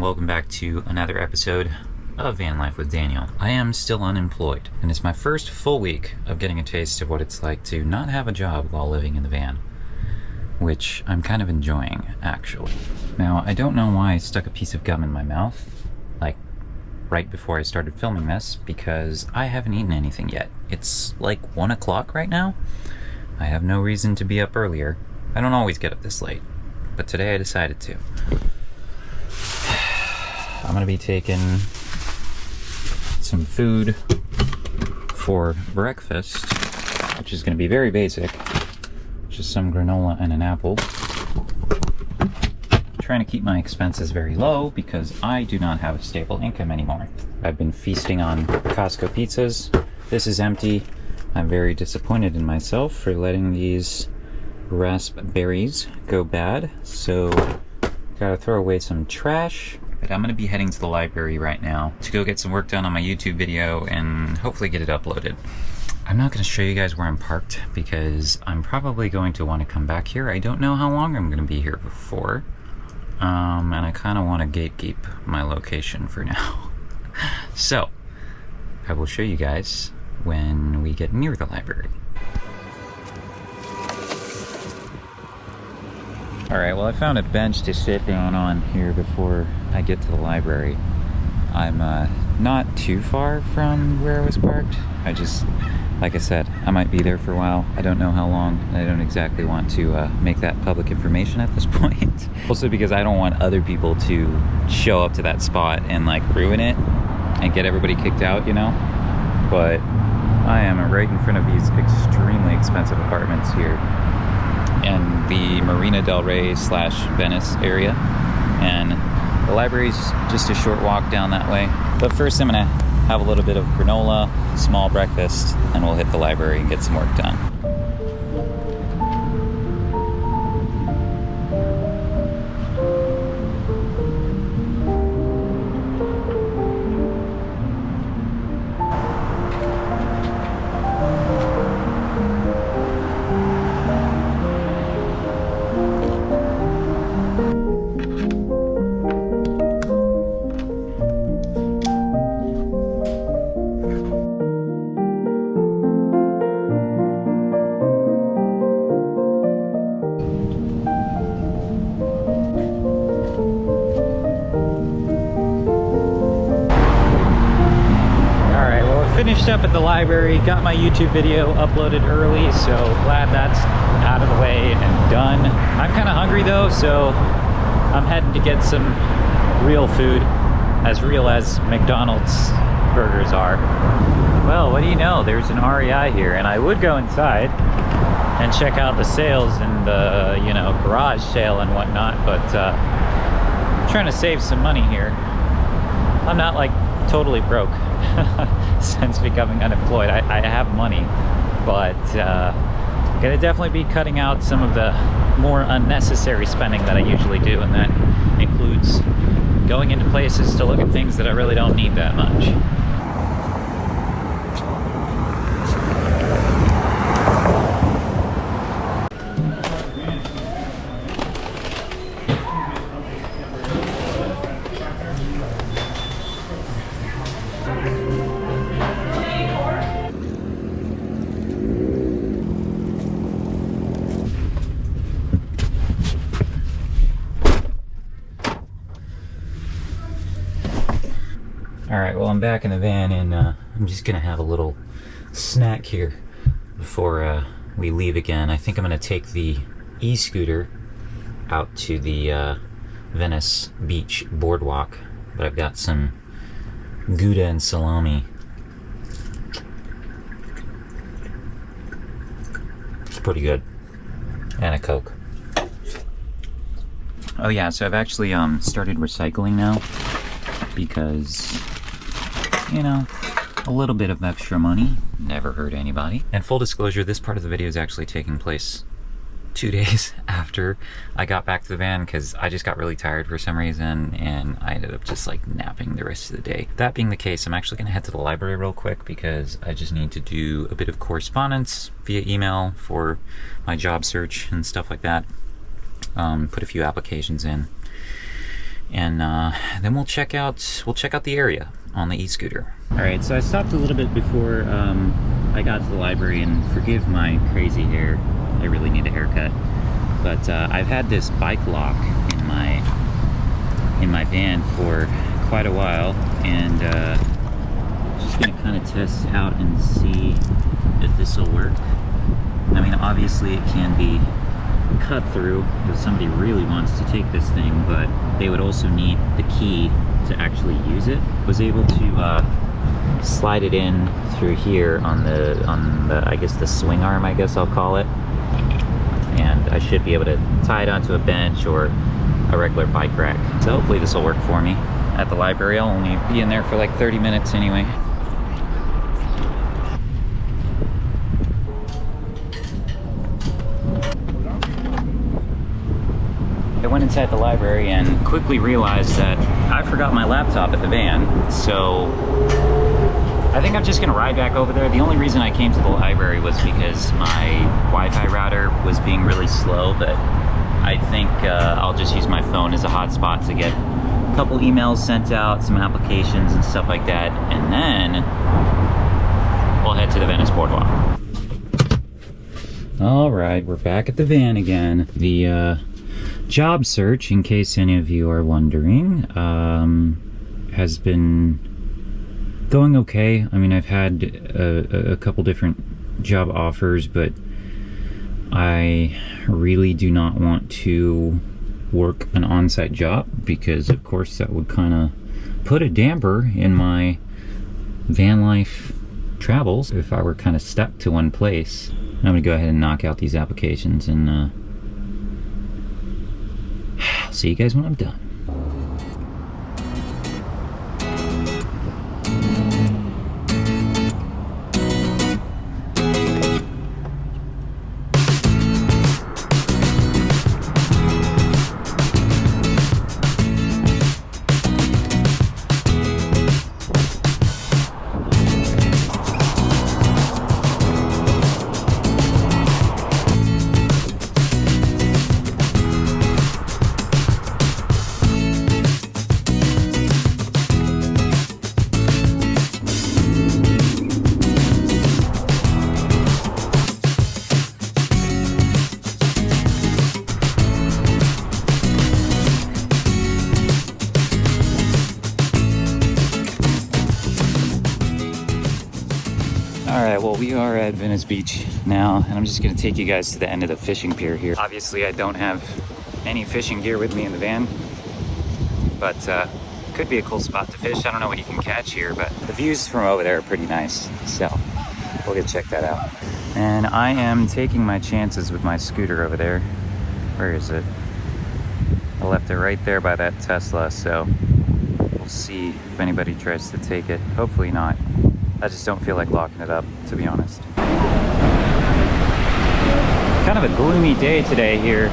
welcome back to another episode of Van Life with Daniel. I am still unemployed, and it's my first full week of getting a taste of what it's like to not have a job while living in the van, which I'm kind of enjoying, actually. Now, I don't know why I stuck a piece of gum in my mouth, like, right before I started filming this, because I haven't eaten anything yet. It's like 1 o'clock right now. I have no reason to be up earlier. I don't always get up this late, but today I decided to. I'm gonna be taking some food for breakfast, which is gonna be very basic. Just some granola and an apple. Trying to keep my expenses very low because I do not have a stable income anymore. I've been feasting on Costco pizzas. This is empty. I'm very disappointed in myself for letting these raspberries go bad, so gotta throw away some trash. But I'm gonna be heading to the library right now to go get some work done on my YouTube video and hopefully get it uploaded. I'm not gonna show you guys where I'm parked because I'm probably going to want to come back here. I don't know how long I'm gonna be here for. And I kind of want to gatekeep my location for now. So, I will show you guys when we get near the library. Alright, well I found a bench to sit down on here before I get to the library. I'm not too far from where I was parked. I just, like I said, I might be there for a while. I don't know how long. I don't exactly want to make that public information at this point. Also because I don't want other people to show up to that spot and like ruin it and get everybody kicked out, you know? But I am right in front of these extremely expensive apartments here in the Marina del Rey / Venice area. And the library's just a short walk down that way. But first I'm gonna have a little bit of granola, small breakfast, and we'll hit the library and get some work done. Finished up at the library, got my YouTube video uploaded early, so glad that's out of the way and done. I'm kind of hungry though, so I'm heading to get some real food, as real as McDonald's burgers are. Well, what do you know, there's an REI here, and I would go inside and check out the sales and the, you know, garage sale and whatnot, but I'm trying to save some money here. I'm not like totally broke since becoming unemployed. I have money, but gonna definitely be cutting out some of the more unnecessary spending that I usually do, and that includes going into places to look at things that I really don't need that much. Alright, well I'm back in the van, and I'm just gonna have a little snack here before we leave again. I think I'm gonna take the e-scooter out to the Venice Beach boardwalk, but I've got some Gouda and salami. It's pretty good. And a Coke. Oh yeah, so I've actually started recycling now because, you know, a little bit of extra money never hurt anybody. And full disclosure, this part of the video is actually taking place 2 days after I got back to the van because I just got really tired for some reason and I ended up just like napping the rest of the day. That being the case, I'm actually gonna head to the library real quick because I just need to do a bit of correspondence via email for my job search and stuff like that. Put a few applications in. and then we'll check out the area on the e-scooter. All right, so I stopped a little bit before I got to the library, and forgive my crazy hair. I really need a haircut. But I've had this bike lock in my van for quite a while, and just gonna kind of test out and see if this will work. I mean, obviously it can be cut through if somebody really wants to take this thing, but they would also need the key to actually use it. Was able to slide it in through here on the I guess the swing arm, I guess I'll call it, and I should be able to tie it onto a bench or a regular bike rack. So hopefully this will work for me. At the library, I'll only be in there for like 30 minutes anyway. I went inside the library and quickly realized that I forgot my laptop at the van, so I think I'm just gonna ride back over there. The only reason I came to the library was because my Wi-Fi router was being really slow, but I think I'll just use my phone as a hotspot to get a couple emails sent out, some applications and stuff like that, and then we'll head to the Venice boardwalk. All right, we're back at the van again. The job search, in case any of you are wondering, has been going okay. I mean, I've had a couple different job offers, but I really do not want to work an on-site job because, of course, that would kind of put a damper in my van life travels if I were kind of stuck to one place. I'm gonna go ahead and knock out these applications, and I'll see you guys when I'm done. Alright, well, we are at Venice Beach now, and I'm just going to take you guys to the end of the fishing pier here. Obviously, I don't have any fishing gear with me in the van, but could be a cool spot to fish. I don't know what you can catch here, but the views from over there are pretty nice, so we'll go check that out. And I am taking my chances with my scooter over there. Where is it? I left it right there by that Tesla, so we'll see if anybody tries to take it. Hopefully not. I just don't feel like locking it up, to be honest. Kind of a gloomy day today here,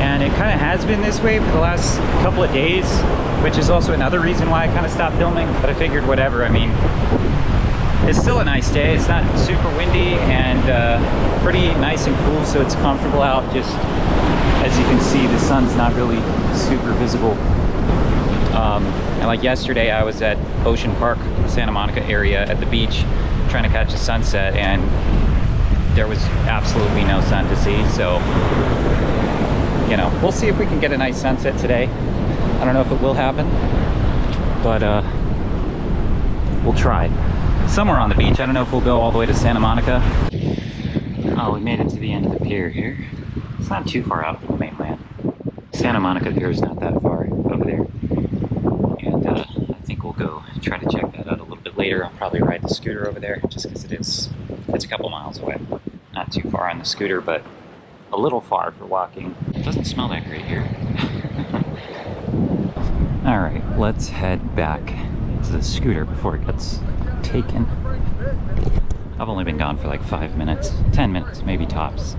and it kind of has been this way for the last couple of days, which is also another reason why I kind of stopped filming, but I figured whatever. I mean, it's still a nice day. It's not super windy and pretty nice and cool, so it's comfortable out. Just as you can see, the sun's not really super visible. And like yesterday, I was at Ocean Park, Santa Monica area at the beach trying to catch a sunset, and there was absolutely no sun to see. So, you know, we'll see if we can get a nice sunset today. I don't know if it will happen, but we'll try. Somewhere on the beach. I don't know if we'll go all the way to Santa Monica. Oh, we made it to the end of the pier here. It's not too far out from the mainland. Santa Monica pier is not that far over there. And I think we'll go try to check that out a little bit later. I'll probably ride the scooter over there just because it's a couple miles away. Not too far on the scooter, but a little far for walking. It doesn't smell that great here. All right, let's head back to the scooter before it gets taken. I've only been gone for like 5 minutes, 10 minutes, maybe tops.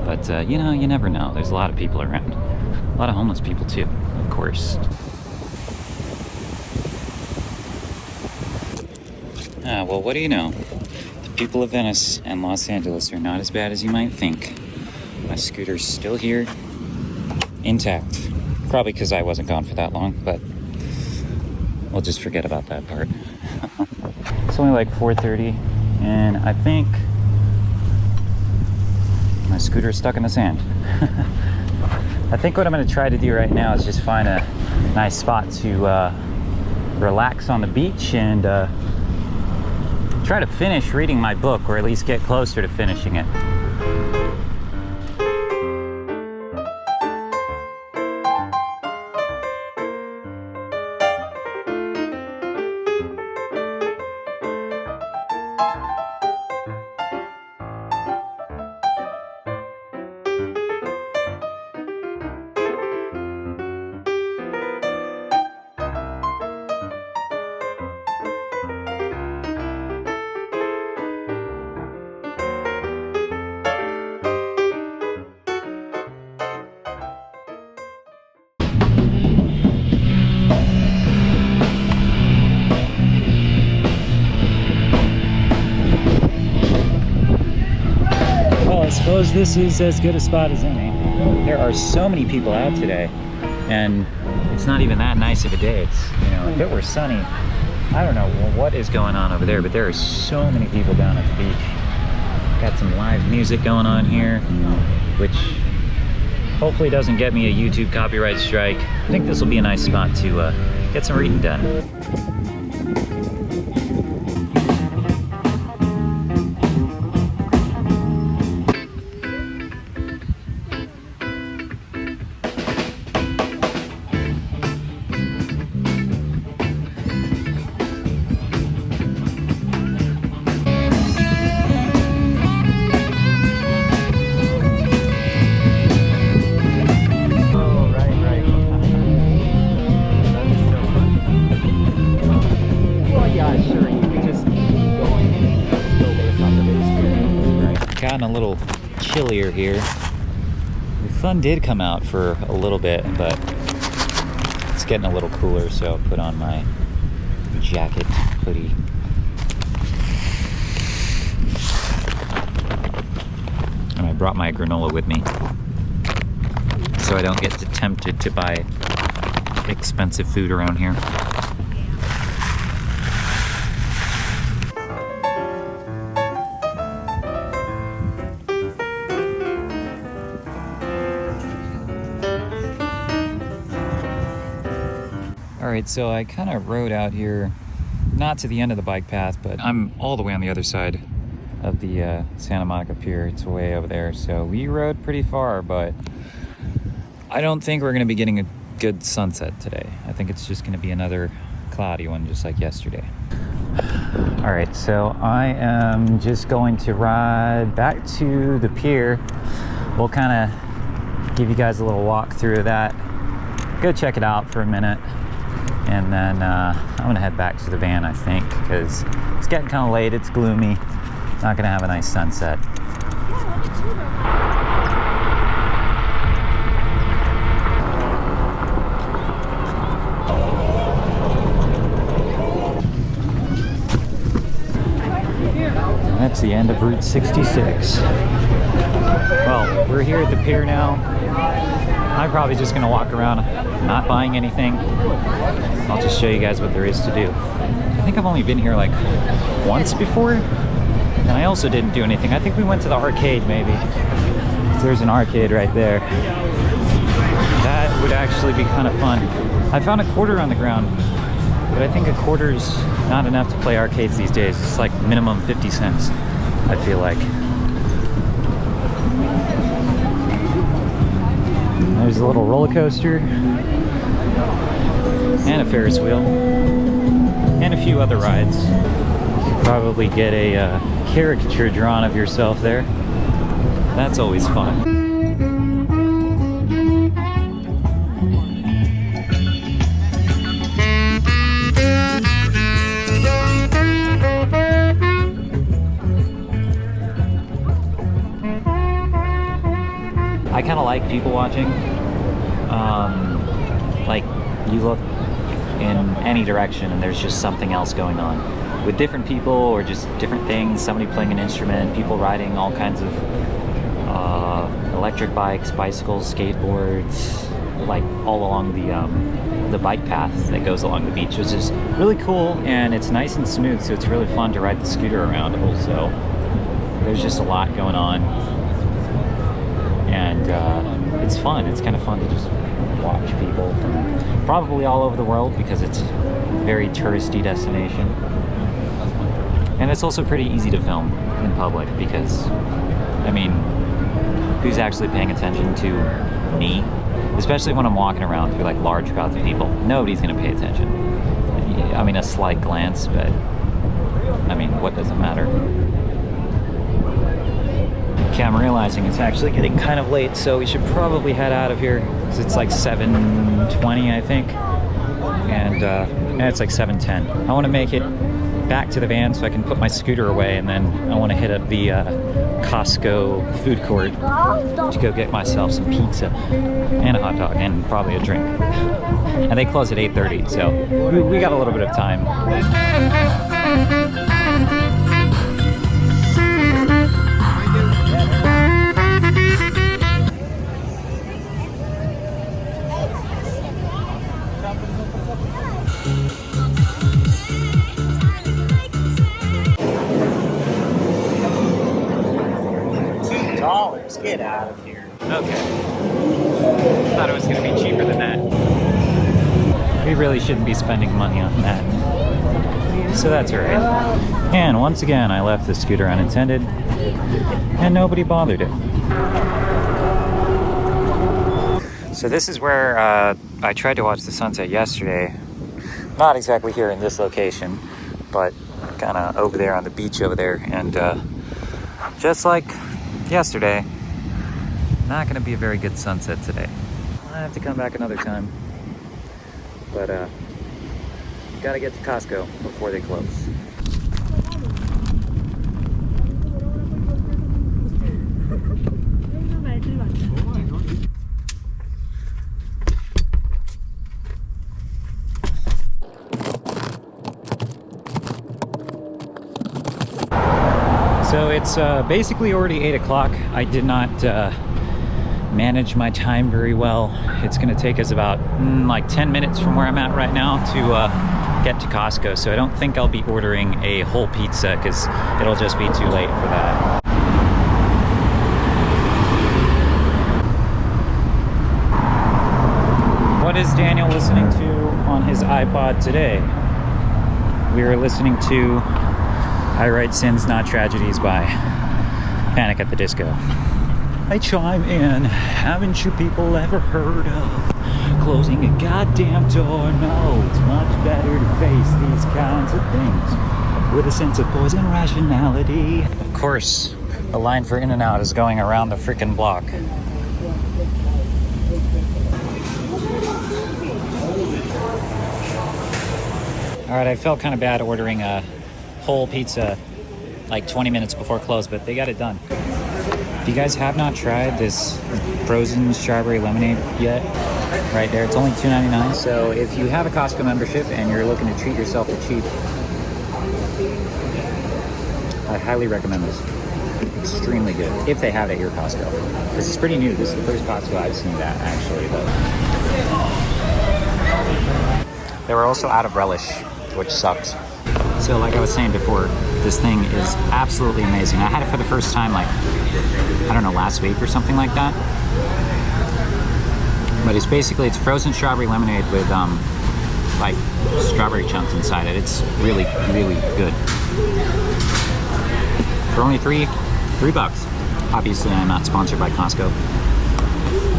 But you know, you never know. There's a lot of people around. A lot of homeless people too, of course. Well, what do you know? The people of Venice and Los Angeles are not as bad as you might think. My scooter's still here, intact. Probably because I wasn't gone for that long, but we'll just forget about that part. It's only like 4:30, and I think my scooter's stuck in the sand. I think what I'm going to try to do right now is just find a nice spot to relax on the beach and try to finish reading my book, or at least get closer to finishing it. I suppose this is as good a spot as any. There are so many people out today, and it's not even that nice of a day. It's, you know, if it were sunny, I don't know what is going on over there, but there are so many people down at the beach. Got some live music going on here, which hopefully doesn't get me a YouTube copyright strike. I think this will be a nice spot to get some reading done. Gotten a little chillier here. The sun did come out for a little bit, but it's getting a little cooler, so I'll put on my jacket, hoodie. And I brought my granola with me, so I don't get tempted to buy expensive food around here. Alright, so I kind of rode out here, not to the end of the bike path, but I'm all the way on the other side of the Santa Monica Pier. It's way over there, so we rode pretty far, but I don't think we're going to be getting a good sunset today. I think it's just going to be another cloudy one, just like yesterday. Alright, so I am just going to ride back to the pier. We'll kind of give you guys a little walk through of that. Go check it out for a minute. And then I'm gonna head back to the van, I think, because it's getting kind of late, it's gloomy. Not gonna have a nice sunset. And that's the end of Route 66. Well, we're here at the pier now. I'm probably just gonna walk around, not buying anything. I'll just show you guys what there is to do. I think I've only been here like once before, and I also didn't do anything. I think we went to the arcade maybe. There's an arcade right there. That would actually be kind of fun. I found a quarter on the ground, but I think a quarter's not enough to play arcades these days. It's like minimum 50 cents, I feel like. There's a little roller coaster and a Ferris wheel and a few other rides. You could probably get a caricature drawn of yourself there. That's always fun. I kind of like people watching. Like, you look in any direction and there's just something else going on with different people or just different things. Somebody playing an instrument, people riding all kinds of electric bikes, bicycles, skateboards, like all along the bike path that goes along the beach, which is really cool, and it's nice and smooth, so it's really fun to ride the scooter around. Also, there's just a lot going on, and it's fun. It's kind of fun to just watch people from probably all over the world, because it's a very touristy destination. And it's also pretty easy to film in public, because, I mean, who's actually paying attention to me? Especially when I'm walking around through like large crowds of people. Nobody's gonna pay attention. I mean, a slight glance, but I mean, what does it matter? Okay, I'm realizing it's actually getting kind of late, so we should probably head out of here, because it's like 7:20, I think, and it's like 7:10. I want to make it back to the van so I can put my scooter away, and then I want to hit up the Costco food court to go get myself some pizza and a hot dog and probably a drink. And they close at 8:30, so we got a little bit of time. $2? Get out of here. Okay. Thought it was going to be cheaper than that. We really shouldn't be spending money on that. So that's alright. And once again, I left the scooter unattended, and nobody bothered it. So this is where I tried to watch the sunset yesterday. Not exactly here in this location, but kind of over there on the beach over there. And just like yesterday, not going to be a very good sunset today. I have to come back another time, but gotta get to Costco before they close. So it's basically already 8 o'clock. I did not manage my time very well. It's gonna take us about like 10 minutes from where I'm at right now to get to Costco. So I don't think I'll be ordering a whole pizza, because it'll just be too late for that. What is Daniel listening to on his iPod today? We are listening to I Write Sins Not Tragedies by Panic at the Disco. I chime in, haven't you people ever heard of closing a goddamn door? No, it's much better to face these kinds of things with a sense of poise and rationality. Of course, the line for In-N-Out is going around the freaking block. Alright, I felt kind of bad ordering a whole pizza like 20 minutes before close, but they got it done. If you guys have not tried this frozen strawberry lemonade yet, right there, it's only $2.99. So if you have a Costco membership and you're looking to treat yourself for cheap, I highly recommend this. Extremely good, if they have it at your Costco. This is pretty new. This is the first Costco I've seen that, actually, though. They were also out of relish, which sucked. So like I was saying before, this thing is absolutely amazing. I had it for the first time, like, I don't know, last week or something like that. But it's basically, it's frozen strawberry lemonade with like strawberry chunks inside it. It's really, really good. For only $3. Obviously, I'm not sponsored by Costco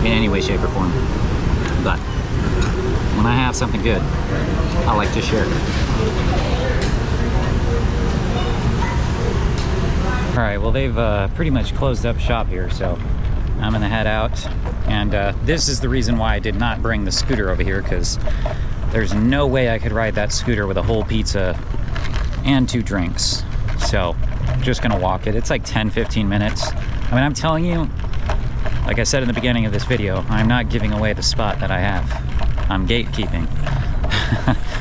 in any way, shape, or form. But when I have something good, I like to share it. All right, well, they've pretty much closed up shop here, so I'm gonna head out. And this is the reason why I did not bring the scooter over here, because there's no way I could ride that scooter with a whole pizza and 2 drinks. So just gonna walk it. It's like 10-15 minutes. I mean, I'm telling you, like I said in the beginning of this video, I'm not giving away the spot that I have. I'm gatekeeping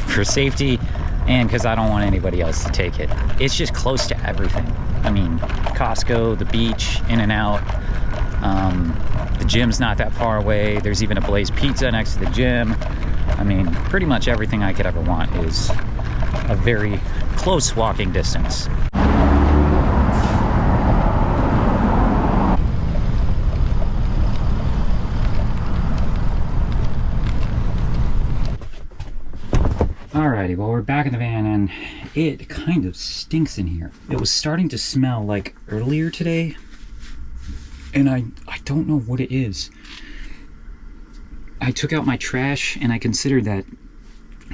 for safety and because I don't want anybody else to take it. It's just close to everything. I mean, Costco, the beach, In-N-Out, The gym's not that far away. There's even a Blaze Pizza next to the gym. I mean, pretty much everything I could ever want is a very close walking distance. Alrighty, well, we're back in the van and it kind of stinks in here. It was starting to smell like earlier today, and I don't know what it is. I took out my trash and I considered that,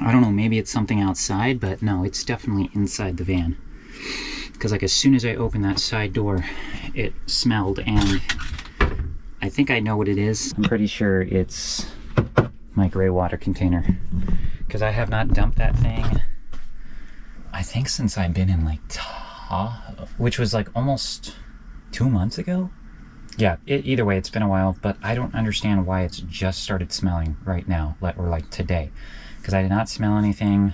I don't know, maybe it's something outside, but no, it's definitely inside the van. Because like as soon as I opened that side door, it smelled, and I think I know what it is. I'm pretty sure it's my gray water container, because I have not dumped that thing, I think, since I've been in like Tahoe, which was like almost 2 months ago. Yeah, either way, it's been a while, but I don't understand why it's just started smelling right now, or like today, because I did not smell anything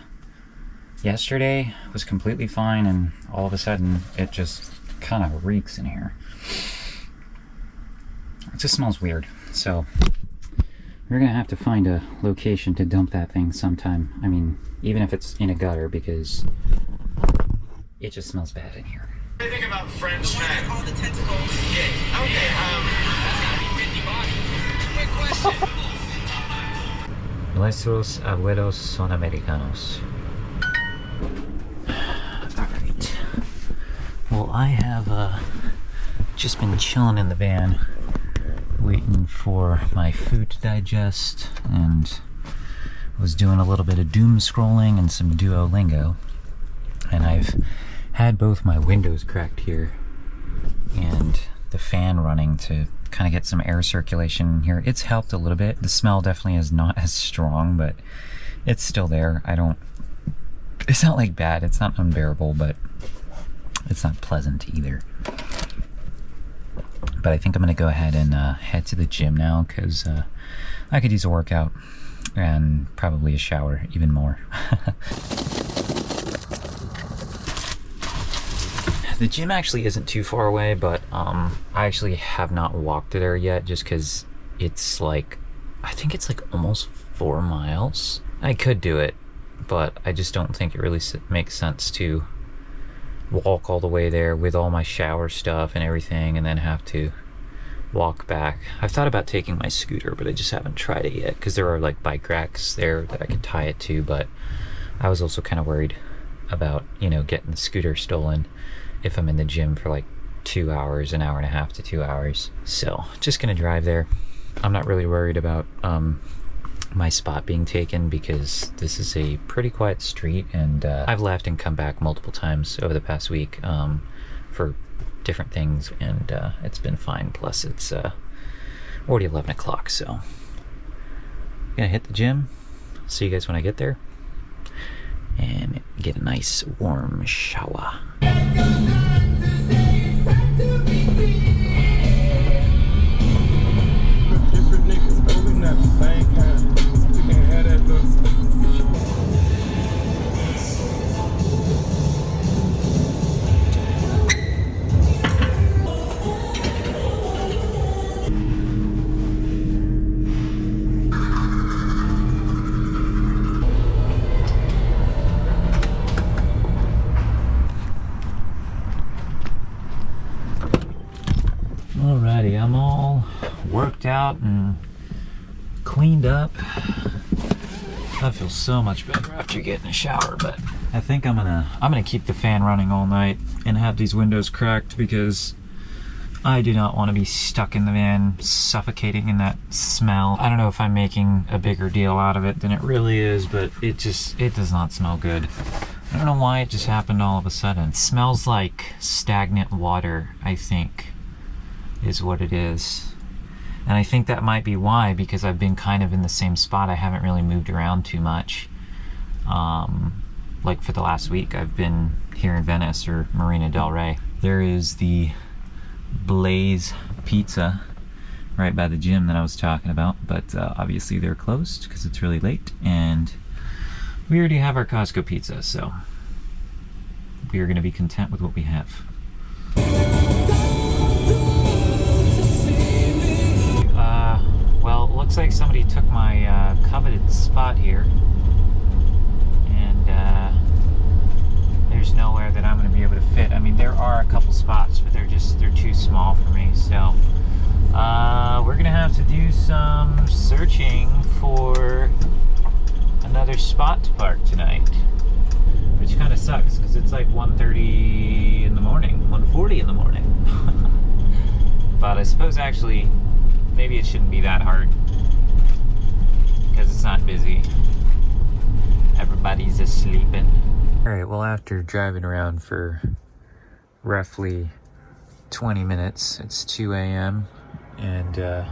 yesterday. It was completely fine, and all of a sudden it just kind of reeks in here. It just smells weird. So we're gonna have to find a location to dump that thing sometime. I mean, even if it's in a gutter, because it just smells bad in here. What do you think about French snack? All the tentacles. Yeah. Okay. Quick question. Nuestros abuelos son americanos. Alright. Well, I have just been chilling in the van, waiting for my food to digest, and was doing a little bit of doom scrolling and some Duolingo, and I've had both my windows cracked here and the fan running to kind of get some air circulation in here. It's helped a little bit. The smell definitely is not as strong, but it's still there. It's not like bad, it's not unbearable, but it's not pleasant either. But I think I'm gonna go ahead and head to the gym now, because I could use a workout and probably a shower even more. The gym actually isn't too far away, but I actually have not walked there yet, just because it's like, I think it's like almost 4 miles. I could do it, but I just don't think it really makes sense to walk all the way there with all my shower stuff and everything and then have to walk back. I've thought about taking my scooter, but I just haven't tried it yet, because there are like bike racks there that I could tie it to, but I was also kind of worried about, you know, getting the scooter stolen if I'm in the gym for like 2 hours, an hour and a half to 2 hours. So just gonna drive there. I'm not really worried about my spot being taken, because this is a pretty quiet street, and I've left and come back multiple times over the past week for different things, and it's been fine. Plus it's already 11 o'clock, so I'm gonna hit the gym. See you guys when I get there and get a nice warm shower. Alrighty, I'm all worked out and cleaned up. I feel so much better after getting a shower, but I think I'm gonna keep the fan running all night and have these windows cracked, because I do not want to be stuck in the van suffocating in that smell. I don't know if I'm making a bigger deal out of it than it really is, but it does not smell good. I don't know why it just happened all of a sudden. It smells like stagnant water, I think, is what it is. And I think that might be why, because I've been kind of in the same spot. I haven't really moved around too much. Like for the last week, I've been here in Venice or Marina del Rey. There is the Blaze Pizza right by the gym that I was talking about, but obviously they're closed because it's really late, and we already have our Costco pizza, so we are going to be content with what we have. looks like somebody took my coveted spot here, and there's nowhere that I'm going to be able to fit. I mean, there are a couple spots, but they're too small for me. So we're going to have to do some searching for another spot to park tonight, which kind of sucks because it's like 1:30 in the morning, 1:40 in the morning. But I suppose actually maybe it shouldn't be that hard because it's not busy. Everybody's asleeping. Alright, well, after driving around for roughly 20 minutes, it's 2 a.m. and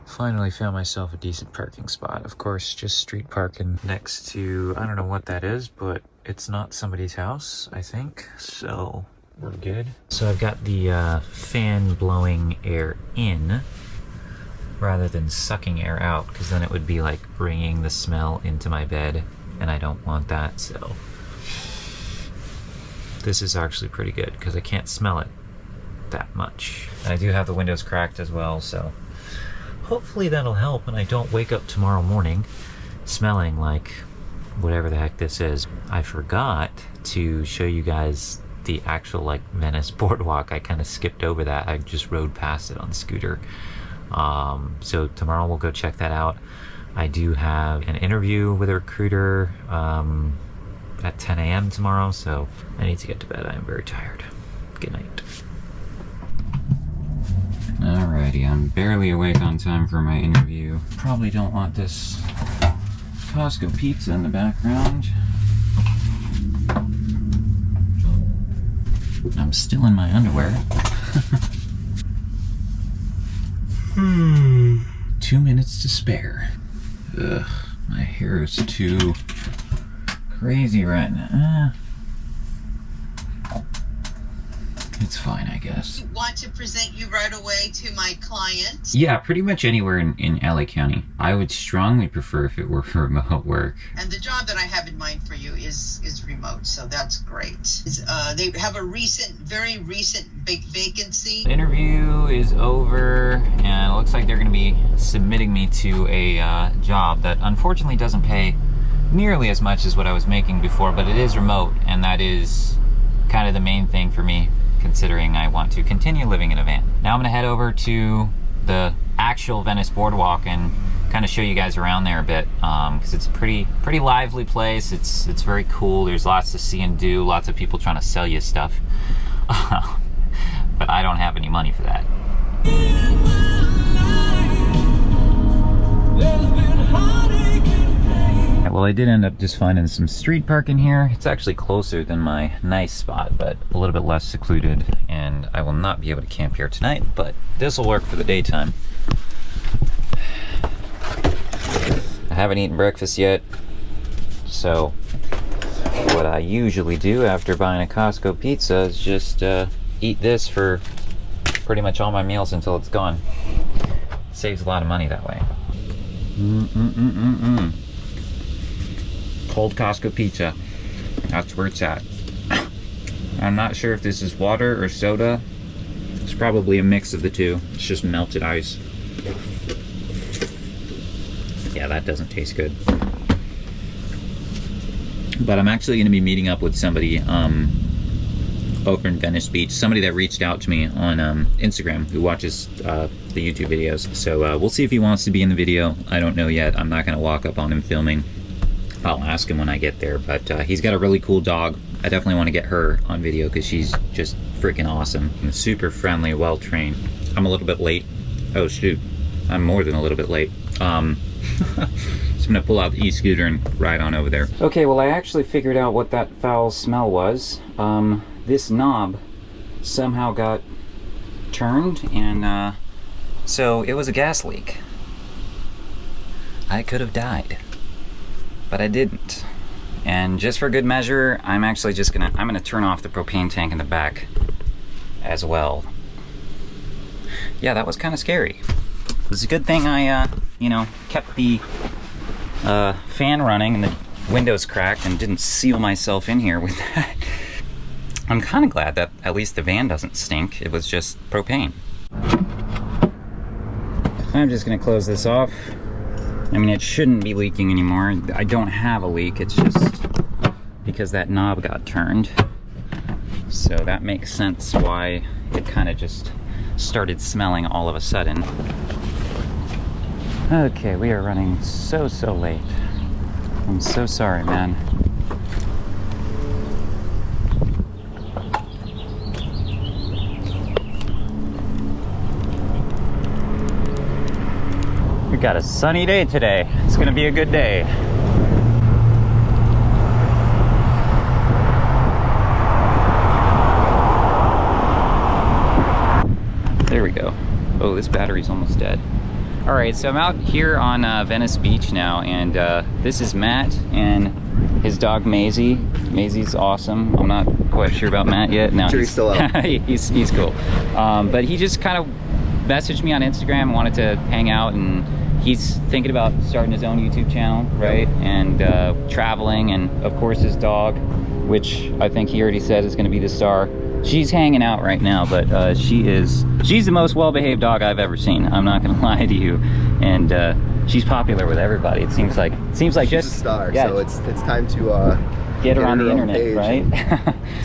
finally found myself a decent parking spot. Of course, just street parking next to, I don't know what that is, but it's not somebody's house, I think, so we're good. So I've got the fan blowing air in rather than sucking air out, because then it would be like bringing the smell into my bed, and I don't want that. So this is actually pretty good because I can't smell it that much. And I do have the windows cracked as well, so hopefully that'll help and I don't wake up tomorrow morning smelling like whatever the heck this is. I forgot to show you guys the actual like Venice boardwalk. I kind of skipped over that. I just rode past it on the scooter. So tomorrow we'll go check that out. I do have an interview with a recruiter at 10 a.m. tomorrow, so I need to get to bed. I am very tired. Good night. Alrighty, I'm barely awake on time for my interview. Probably don't want this Costco pizza in the background. I'm still in my underwear. 2 minutes to spare. Ugh, my hair is too crazy right now. It's fine, I guess. Want to present you right away to my client? Yeah, pretty much anywhere in LA County. I would strongly prefer if it were remote work. And the job that I have in mind for you is remote, so that's great. They have a very recent big vacancy. The interview is over, and it looks like they're going to be submitting me to a job that unfortunately doesn't pay nearly as much as what I was making before, but it is remote, and that is kind of the main thing for me, considering I want to continue living in a van. Now I'm gonna head over to the actual Venice boardwalk and kind of show you guys around there a bit, because it's a pretty lively place. It's very cool. There's lots to see and do, lots of people trying to sell you stuff. But I don't have any money for that. Well, I did end up just finding some street parking here. It's actually closer than my nice spot, but a little bit less secluded, and I will not be able to camp here tonight, but this will work for the daytime. I haven't eaten breakfast yet, so what I usually do after buying a Costco pizza is just eat this for pretty much all my meals until it's gone. Saves a lot of money that way. Cold Costco pizza. That's where it's at. I'm not sure if this is water or soda. It's probably a mix of the two. It's just melted ice. Yeah, that doesn't taste good. But I'm actually going to be meeting up with somebody over in Venice Beach. Somebody that reached out to me on Instagram who watches the YouTube videos. So we'll see if he wants to be in the video. I don't know yet. I'm not going to walk up on him filming. I'll ask him when I get there, but he's got a really cool dog. I definitely want to get her on video because she's just freaking awesome. And super friendly, well-trained. I'm a little bit late. Oh shoot, I'm more than a little bit late. So I'm gonna pull out the e-scooter and ride on over there. Okay, well I actually figured out what that foul smell was. This knob somehow got turned, and so it was a gas leak. I could have died, but I didn't. And just for good measure, I'm actually just I'm gonna turn off the propane tank in the back as well. Yeah, that was kind of scary. It was a good thing I, kept the fan running and the windows cracked and didn't seal myself in here with that. I'm kind of glad that at least the van doesn't stink. It was just propane. I'm just gonna close this off. I mean, it shouldn't be leaking anymore. I don't have a leak, it's just because that knob got turned. So that makes sense why it kind of just started smelling all of a sudden. Okay, we are running so late. I'm so sorry, man. We got a sunny day today. It's gonna be a good day. There we go. Oh, this battery's almost dead. All right, so I'm out here on Venice Beach now, and this is Matt and his dog Maisie. Maisie's awesome. I'm not quite sure about Matt yet. No, He's still out. he's cool. But he just kind of messaged me on Instagram, wanted to hang out, and he's thinking about starting his own YouTube channel, right? And traveling, and of course his dog, which I think he already said is going to be the star. She's hanging out right now, but she's the most well-behaved dog I've ever seen. I'm not gonna lie to you, and she's popular with everybody. It seems like she's just a star. yeah, so it's time to get her on the internet, right?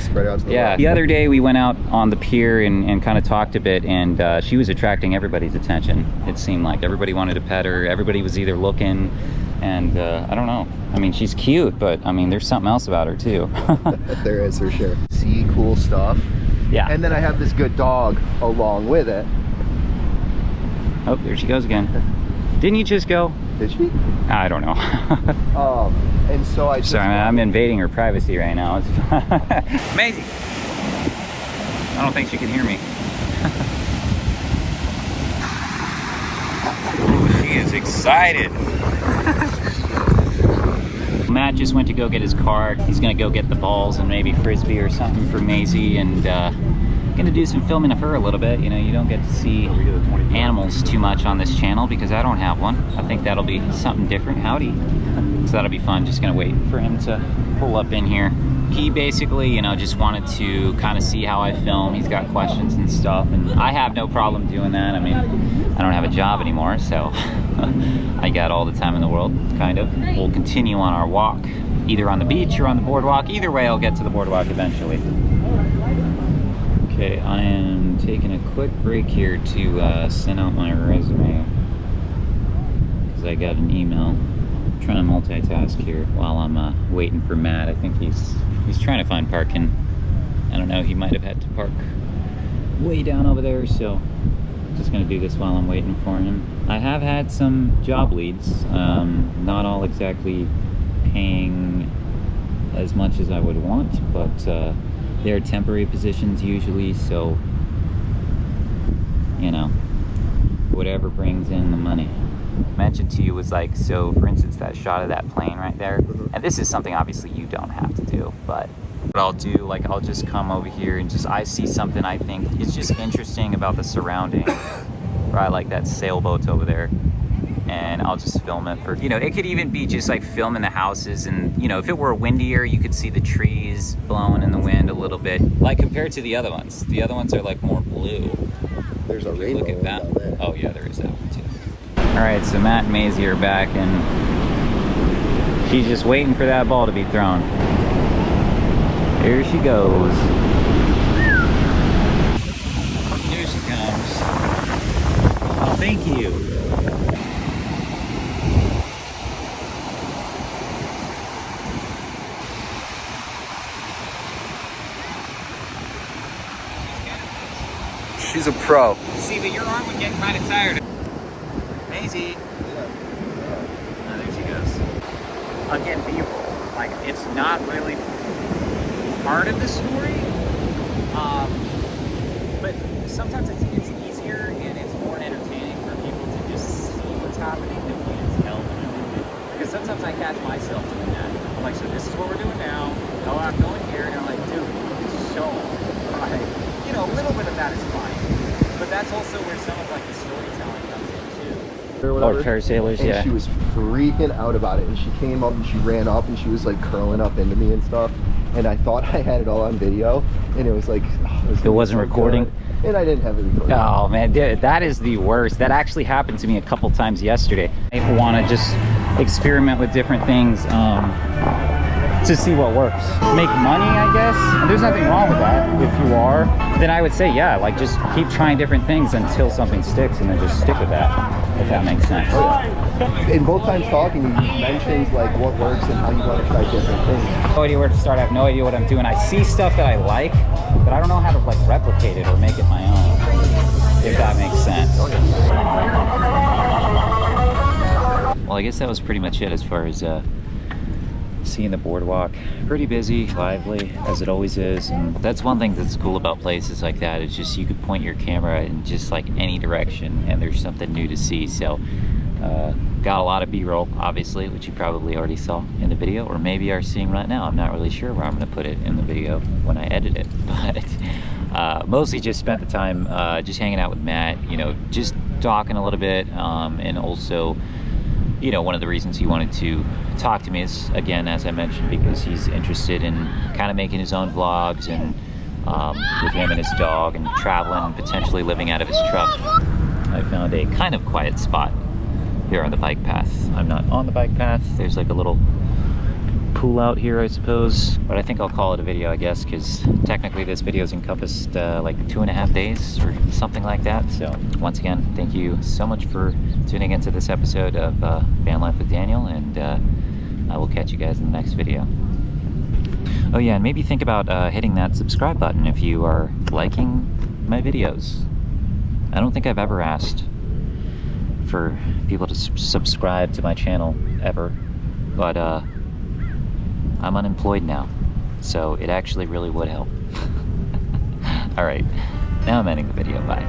Spread it out to the yeah. world. The other day we went out on the pier and kind of talked a bit, and she was attracting everybody's attention. It seemed like everybody wanted to pet her. Everybody was either looking, and I don't know. I mean, she's cute, but I mean, there's something else about her too. There is, for sure. See cool stuff. Yeah. And then I have this good dog along with it. Oh, there she goes again. Didn't you just go? Did she? I don't know. And so I just... Sorry, man, I'm invading her privacy right now. It's Maisie! I don't think she can hear me. Oh, she is excited. Matt just went to go get his car. He's gonna go get the balls and maybe frisbee or something for Maisie, and gonna do some filming of her a little bit. You know, you don't get to see animals too much on this channel because I don't have one. I think that'll be something different. Howdy. So that'll be fun. Just gonna wait for him to pull up in here. He basically, you know, just wanted to kind of see how I film. He's got questions and stuff, and I have no problem doing that. I mean, I don't have a job anymore, so I got all the time in the world, kind of. We'll continue on our walk, either on the beach or on the boardwalk. Either way, I'll get to the boardwalk eventually. Okay, I am taking a quick break here to send out my resume because I got an email. I'm trying to multitask here while I'm waiting for Matt. I think he's trying to find parking. I don't know, he might have had to park way down over there, so just gonna do this while I'm waiting for him. I have had some job leads, not all exactly paying as much as I would want, but they're temporary positions usually, so you know, whatever brings in the money. Mentioned to you was like, so for instance, that shot of that plane right there, and this is something obviously you don't have to do, but what I'll do, like, I'll just come over here and just, I see something I think is just interesting about the surrounding, right, like that sailboat over there, and I'll just film it for, you know, it could even be just like filming the houses, and you know, if it were windier, you could see the trees blowing in the wind a little bit, like compared to the other ones. The other ones are like more blue. There's a rainbow. Look at that. Down there. Oh yeah, there is that one too. All right, so Matt and Maisie are back, and she's just waiting for that ball to be thrown. Here she goes. Here she comes. Oh, thank you. She's a pro. See, but your arm would get kind of tired. Maisie. Oh, there she goes. Again, B-roll. Like, it's not really part of the story, but sometimes it's easier and it's more entertaining for people to just see what's happening than me to tell them. Because sometimes I catch myself doing that. I'm like, so this is what we're doing now. Oh, I'm going here, and I'm like, dude, it's so right. You know, a little bit of that is fine, but that's also where some of like the storytelling comes in too. Or parasailers, and yeah. she was freaking out about it, and she came up and she ran up and she was like curling up into me and stuff, and I thought I had it all on video, and it was like, oh, it wasn't recording. And I didn't have any choice. Oh man, dude, that is the worst. That actually happened to me a couple times yesterday. I want to just experiment with different things to see what works. Make money, I guess. And there's nothing wrong with that. If you are, then I would say, yeah, like just keep trying different things until something sticks, and then just stick with that, if that makes sense. Oh, yeah. In both times talking, you mentioned like what works and how you want to try different things. No idea where to start. I have no idea what I'm doing. I see stuff that I like, but I don't know how to like replicate it or make it my own, if that makes sense. Oh, yeah. Well, I guess that was pretty much it as far as seeing the boardwalk. Pretty busy, lively, as it always is. And that's one thing that's cool about places like that. It's just you could point your camera in just like any direction and there's something new to see. So got a lot of b-roll, obviously, which you probably already saw in the video, or maybe are seeing right now. I'm not really sure where I'm going to put it in the video when I edit it, but mostly just spent the time just hanging out with Matt, you know, just talking a little bit, and also, you know, one of the reasons he wanted to talk to me is, again, as I mentioned, because he's interested in kind of making his own vlogs and with him and his dog and traveling and potentially living out of his truck. I found a kind of quiet spot here on the bike path. I'm not on the bike path. There's like a little pool out here, I suppose, but I think I'll call it a video, I guess, because technically this video's encompassed like 2.5 days or something like that. So once again, thank you so much for tuning into this episode of Van Life with Daniel, and I will catch you guys in the next video. Oh yeah, and maybe think about hitting that subscribe button if you are liking my videos. I don't think I've ever asked for people to subscribe to my channel ever, but I'm unemployed now, so it actually really would help. All right, now I'm ending the video. Bye.